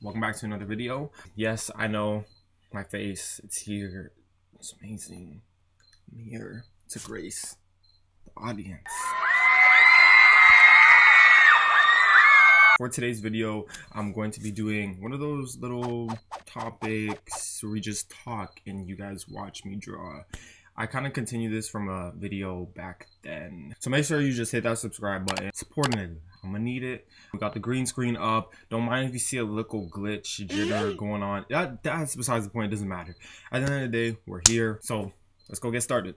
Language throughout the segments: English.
Welcome back to another video. Yes, I know my face, it's here, it's amazing. I'm here to grace the audience. For today's video, I'm going to be doing one of those little topics where we just talk and you guys watch me draw. I kind of continue this from a video back then. So make sure you just hit that subscribe button. Supporting it. I'm gonna need it. We got the green screen up. Don't mind if you see a little glitch, jitter going on. That's besides the point. It doesn't matter. At the end of the day, we're here. So let's go get started.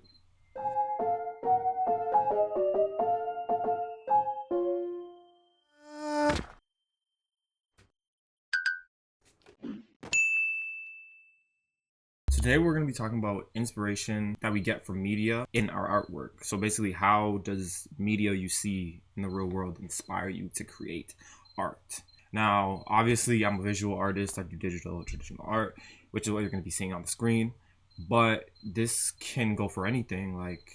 Today we're going to be talking about inspiration that we get from media in our artwork. So basically, how does media you see in the real world inspire you to create art? Now, obviously, I'm a visual artist. I do digital traditional art, which is what you're going to be seeing on the screen. But this can go for anything. Like,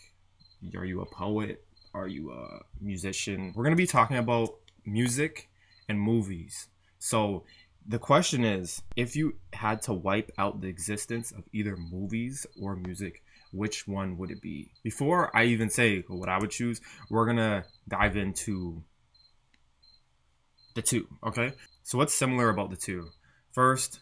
are you a poet? Are you a musician? We're going to be talking about music and movies. So the question is, if you had to wipe out the existence of either movies or music, which one would it be? Before I even say what I would choose, we're gonna dive into the two, okay? So what's similar about the two? First,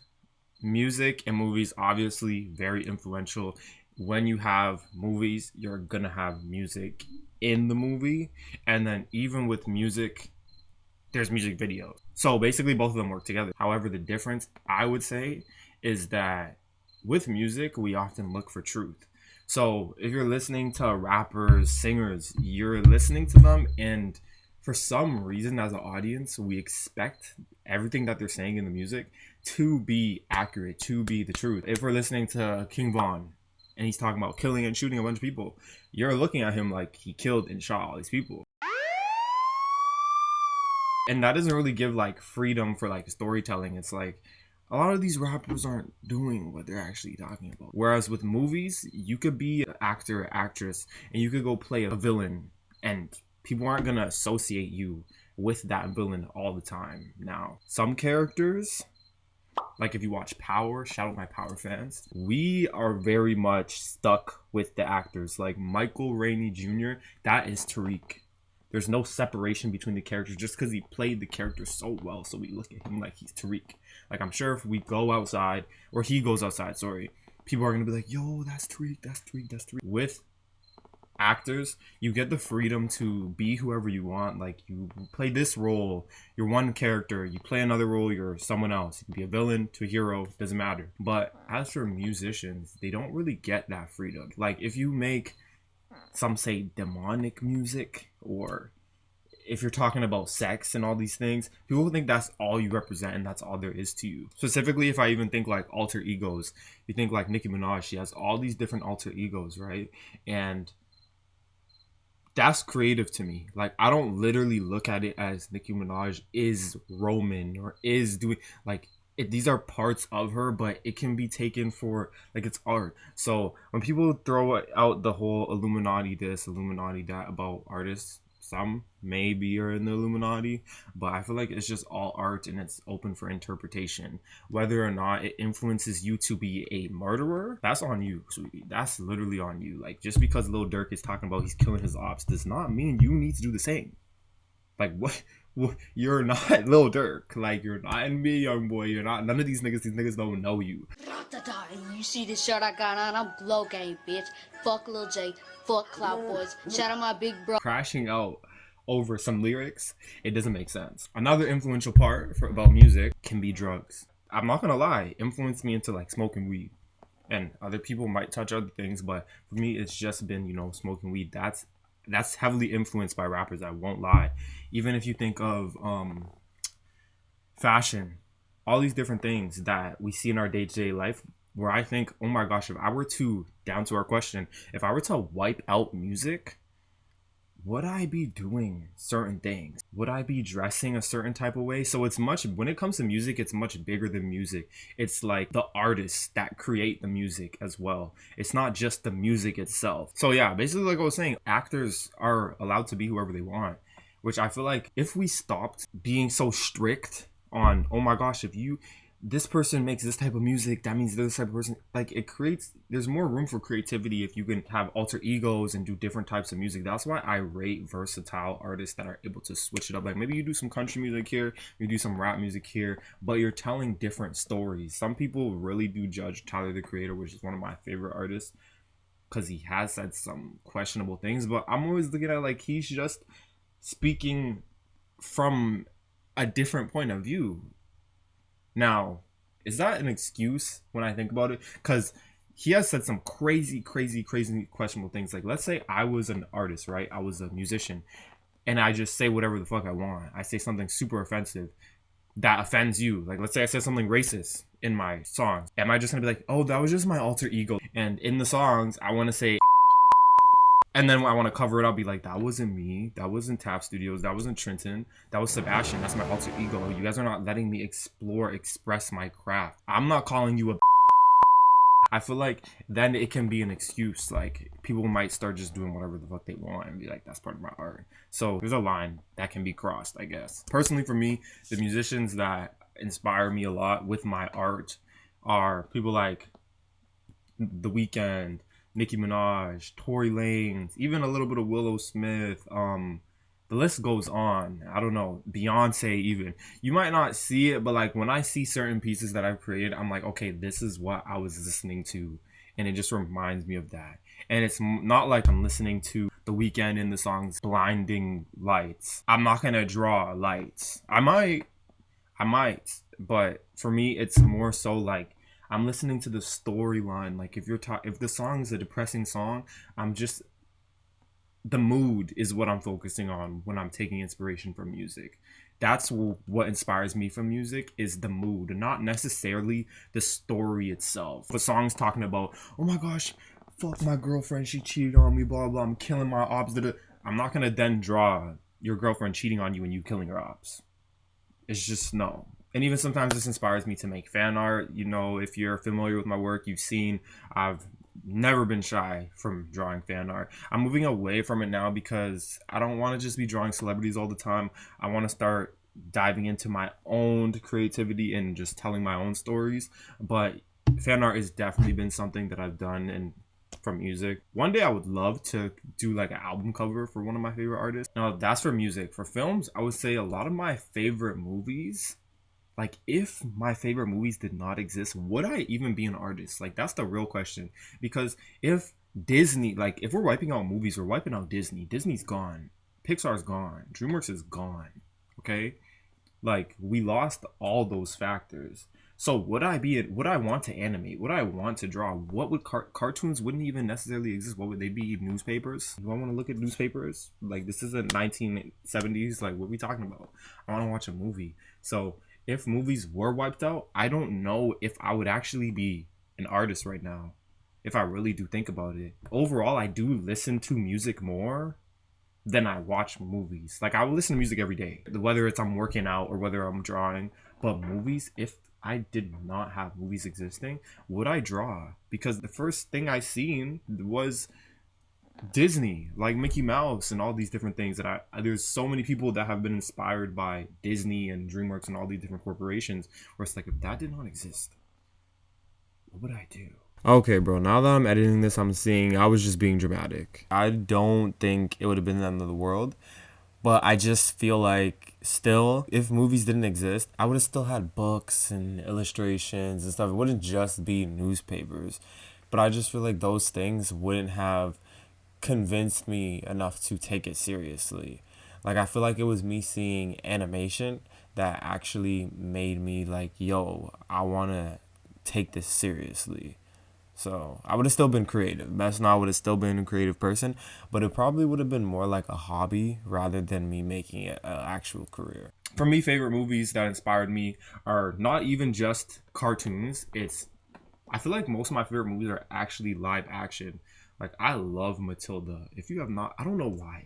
music and movies, obviously very influential. When you have movies, you're gonna have music in the movie. And then even with music, there's music videos. So basically both of them work together. However, the difference I would say is that with music, we often look for truth. So if you're listening to rappers, singers, you're listening to them, and for some reason as an audience, we expect everything that they're saying in the music to be accurate, to be the truth. If we're listening to King Von and he's talking about killing and shooting a bunch of people, you're looking at him like he killed and shot all these people. And that doesn't really give like freedom for like storytelling. It's like a lot of these rappers aren't doing what they're actually talking about. Whereas with movies, you could be an actor, actress, and you could go play a villain, and people aren't gonna associate you with that villain all the time. Now, some characters, like if you watch Power, shout out my Power fans, we are very much stuck with the actors. Like Michael Rainey Jr., that is Tariq. There's no separation between the characters just because he played the character so well. So we look at him like he's Tariq. Like I'm sure if we go outside, or he goes outside, sorry, people are going to be like, yo, that's Tariq, that's Tariq, that's Tariq. With actors, you get the freedom to be whoever you want. Like you play this role, you're one character. You play another role, you're someone else. You can be a villain to a hero, doesn't matter. But as for musicians, they don't really get that freedom. Like if you make, some say, demonic music, or if you're talking about sex and all these things, people think that's all you represent and that's all there is to you. Specifically, if I even think like alter egos, you think like Nicki Minaj, she has all these different alter egos, right? And that's creative to me. Like I don't literally look at it as Nicki Minaj is Roman or is doing like these are parts of her, but it can be taken for like it's art. So when people throw out the whole Illuminati this, Illuminati that about artists, some maybe are in the Illuminati, but I feel like it's just all art and it's open for interpretation. Whether or not it influences you to be a murderer, that's on you, sweetie. That's literally on you. Like just because Lil Durk is talking about he's killing his ops does not mean you need to do the same. Like what? You're not Lil Durk. Like you're not NBA Youngboy. You're not none of these niggas. These niggas don't know you. You see this shirt I got on? I'm Glow Gang, bitch. Fuck Lil J. Fuck Cloud Boys. Shout out my big bro. Crashing out over some lyrics, it doesn't make sense. Another influential part about music can be drugs. I'm not gonna lie, influenced me into like smoking weed. And other people might touch other things, but for me, it's just been, you know, smoking weed. That's heavily influenced by rappers, I won't lie. Even if you think of fashion, all these different things that we see in our day-to-day life, where I think, oh my gosh, if I were to, down to our question, if I were to wipe out music, would I be doing certain things? Would I be dressing a certain type of way? So it's much, when it comes to music, it's much bigger than music. It's like the artists that create the music as well. It's not just the music itself. So yeah, basically like I was saying, actors are allowed to be whoever they want, which I feel like if we stopped being so strict on, oh my gosh, if you this person makes this type of music, that means this type of person, like it creates, there's more room for creativity if you can have alter egos and do different types of music. That's why I rate versatile artists that are able to switch it up. Like maybe you do some country music here, you do some rap music here, but you're telling different stories. Some people really do judge Tyler the Creator, which is one of my favorite artists, because he has said some questionable things, but I'm always looking at like he's just speaking from a different point of view. Now, is that an excuse when I think about it? Because he has said some crazy, crazy, crazy questionable things. Like, let's say I was an artist, right? I was a musician, and I just say whatever the fuck I want. I say something super offensive that offends you. Like, let's say I said something racist in my songs. Am I just gonna be like, oh, that was just my alter ego? And in the songs, I want to say, and then I want to cover it up, be like, that wasn't me. That wasn't Tap Studios. That wasn't Trenton. That was Sebastian. That's my alter ego. You guys are not letting me express my craft. I'm not calling you a. I feel like then it can be an excuse. Like people might start just doing whatever the fuck they want and be like, that's part of my art. So there's a line that can be crossed, I guess. Personally, for me, the musicians that inspire me a lot with my art are people like The Weeknd, Nicki Minaj, Tory Lanez, even a little bit of Willow Smith. The list goes on. I don't know, Beyonce even. You might not see it, but like when I see certain pieces that I've created, I'm like, okay, this is what I was listening to, and it just reminds me of that. And it's not like I'm listening to The Weeknd in the songs Blinding Lights. I'm not gonna draw lights. I might, but for me, it's more so like I'm listening to the storyline. Like if the song is a depressing song, I'm just the mood is what I'm focusing on when I'm taking inspiration from music. That's what inspires me from music is the mood, not necessarily the story itself. The song's talking about, oh my gosh, fuck my girlfriend, she cheated on me, blah blah, I'm killing my ops. I'm not gonna then draw your girlfriend cheating on you and you killing her ops. It's just no. And even sometimes this inspires me to make fan art. You know, if you're familiar with my work, you've seen I've never been shy from drawing fan art. I'm moving away from it now because I don't want to just be drawing celebrities all the time. I want to start diving into my own creativity and just telling my own stories. But fan art has definitely been something that I've done and from music. One day I would love to do like an album cover for one of my favorite artists. Now that's for music. For films, I would say a lot of my favorite movies, like if my favorite movies did not exist, would I even be an artist? Like that's the real question. Because if Disney, like if we're wiping out movies, we're wiping out Disney. Disney's gone. Pixar's gone. DreamWorks is gone. Okay? Like we lost all those factors. So would I want to animate? Would I want to draw? What would cartoons wouldn't even necessarily exist? What would they be? Newspapers? Do I want to look at newspapers? Like this is the 1970s. Like what are we talking about? I want to watch a movie. So if movies were wiped out, I don't know if I would actually be an artist right now. If I really do think about it. Overall, I do listen to music more than I watch movies. Like I will listen to music every day, whether it's I'm working out or whether I'm drawing. But movies, if I did not have movies existing, would I draw? Because the first thing I seen was Disney, like Mickey Mouse and all these different things that there's so many people that have been inspired by Disney and DreamWorks and all these different corporations where it's like, if that did not exist, what would I do? Okay, bro, now that I'm editing this, I'm seeing I was just being dramatic. I don't think it would have been the end of the world, but I just feel like still, if movies didn't exist, I would have still had books and illustrations and stuff. It wouldn't just be newspapers. But I just feel like those things wouldn't have convinced me enough to take it seriously. Like I feel like it was me seeing animation that actually made me like, yo, I want to take this seriously. So I would have still been creative. Best now, I would have still been a creative person, but it probably would have been more like a hobby rather than me making it an actual career. For me, favorite movies that inspired me are not even just cartoons. I feel like most of my favorite movies are actually live action. Like I love Matilda. If you have not, I don't know why.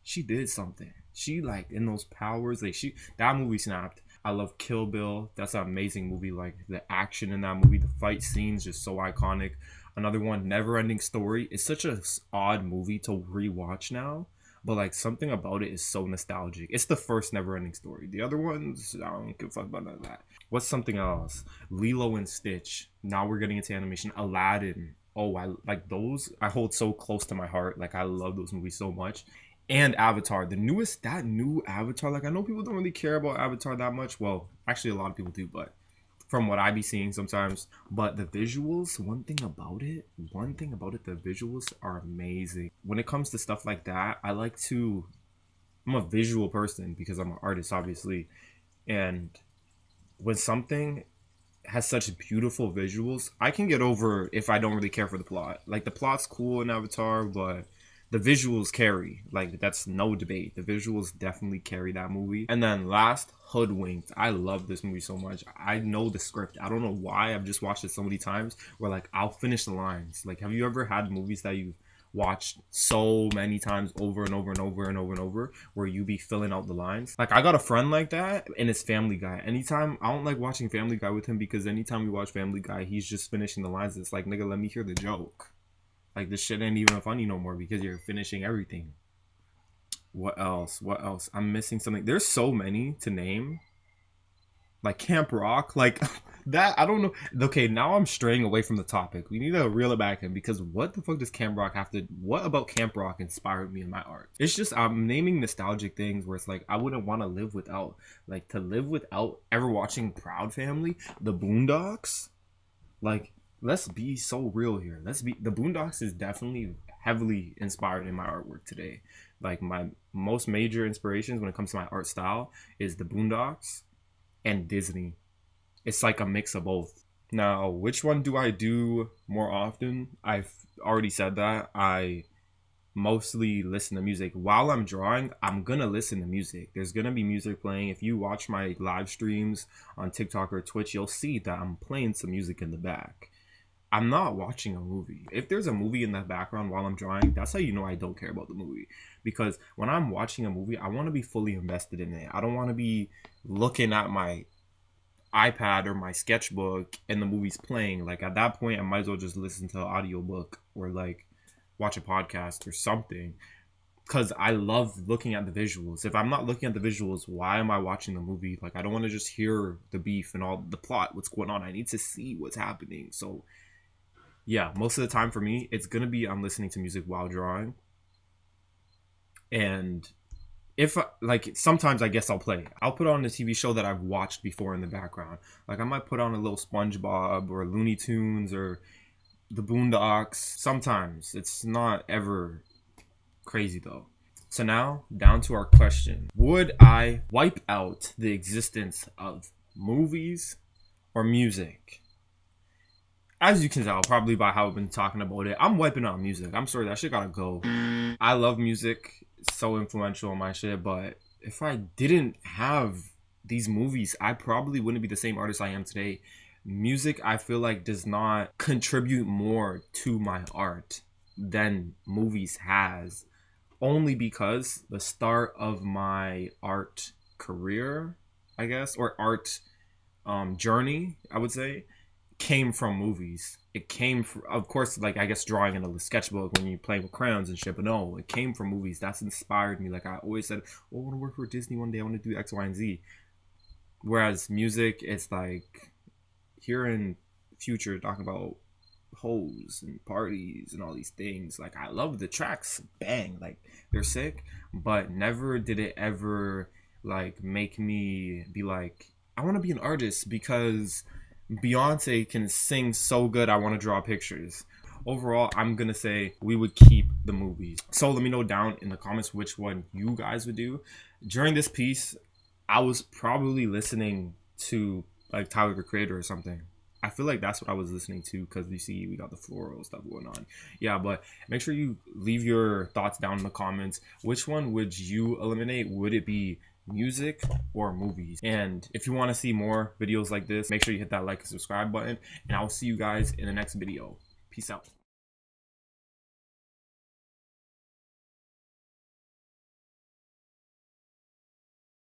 She did something. She like in those powers, like that movie snapped. I love Kill Bill. That's an amazing movie. Like the action in that movie, the fight scenes just so iconic. Another one, Never Ending Story. It's such a odd movie to rewatch now, but like something about it is so nostalgic. It's the first Never Ending Story. The other ones, I don't give a fuck about none of that. What's something else? Lilo and Stitch. Now we're getting into animation. Aladdin. Oh, I like those. I hold so close to my heart. Like I love those movies so much. And Avatar, the newest, that new Avatar. Like I know people don't really care about Avatar that much. Well, actually, a lot of people do, but from what I be seeing sometimes. But the visuals, one thing about it, the visuals are amazing. When it comes to stuff like that, I'm a visual person because I'm an artist, obviously. And when something has such beautiful visuals, I can get over if I don't really care for the plot. Like the plot's cool in Avatar, but the visuals carry. Like that's no debate. The visuals definitely carry that movie. And then last, Hoodwinked. I love this movie so much. I know the script. I don't know why. I've just watched it so many times where like I'll finish the lines. Like have you ever had movies that you've watched so many times over and over and over and over and over where you be filling out the lines? Like I got a friend like that and it's Family Guy. Anytime, I don't like watching Family Guy with him because anytime we watch Family Guy, he's just finishing the lines. It's like, nigga, let me hear the joke. Like this shit ain't even funny no more because you're finishing everything. What else? I'm missing something. There's so many to name. Like Camp Rock, like that. I don't know. Okay, now I'm straying away from the topic. We need to reel it back in because what the fuck does Camp Rock have to? What about Camp Rock inspired me in my art? It's just I'm naming nostalgic things where it's like I wouldn't want to live without, like to live without ever watching Proud Family, The Boondocks. Like let's be so real here. The Boondocks is definitely heavily inspired in my artwork today. Like my most major inspirations when it comes to my art style is The Boondocks and Disney. It's like a mix of both. Now, which one do I do more often? I've already said that. I mostly listen to music. While I'm drawing, I'm gonna listen to music. There's gonna be music playing. If you watch my live streams on TikTok or Twitch, you'll see that I'm playing some music in the back. I'm not watching a movie. If there's a movie in the background while I'm drawing, that's how you know I don't care about the movie. Because when I'm watching a movie, I want to be fully invested in it. I don't want to be looking at my iPad or my sketchbook and the movie's playing. Like at that point, I might as well just listen to an audiobook or like watch a podcast or something. Because I love looking at the visuals. If I'm not looking at the visuals, why am I watching the movie? Like I don't want to just hear the beef and all the plot, what's going on. I need to see what's happening. So yeah, most of the time for me, it's gonna be I'm listening to music while drawing. And if like sometimes I guess I'll put on a TV show that I've watched before in the background. Like I might put on a little SpongeBob or Looney Tunes or the Boondocks. Sometimes it's not ever crazy though. So now down to our question: would I wipe out the existence of movies or music? As you can tell, probably by how I've been talking about it, I'm wiping out music. I'm sorry, that shit gotta go. I love music. It's so influential on my shit, but if I didn't have these movies, I probably wouldn't be the same artist I am today. Music, I feel like, does not contribute more to my art than movies has. Only because the start of my art career, I guess, or art journey, I would say, came from movies. It came from, of course, like I guess drawing in a sketchbook when you're playing with crayons and shit, but no, it came from movies. That's inspired me. Like I always said, oh, I want to work for Disney one day. I want to do X, Y, and Z. Whereas music, it's like hearing Future talking about hoes and parties and all these things. Like I love the tracks, bang, like they're sick, but never did it ever like make me be like, I want to be an artist because Beyonce can sing so good, I want to draw pictures. Overall, I'm gonna say we would keep the movies. So let me know down in the comments which one you guys would do. During this piece, I was probably listening to like Tyler the Creator or something. I feel like that's what I was listening to because you see we got the floral stuff going on. Yeah, but make sure you leave your thoughts down in the comments. Which one would you eliminate? Would it be music or movies? And if you want to see more videos like this, make sure you hit that like and subscribe button, and I'll see you guys in the next video. Peace out.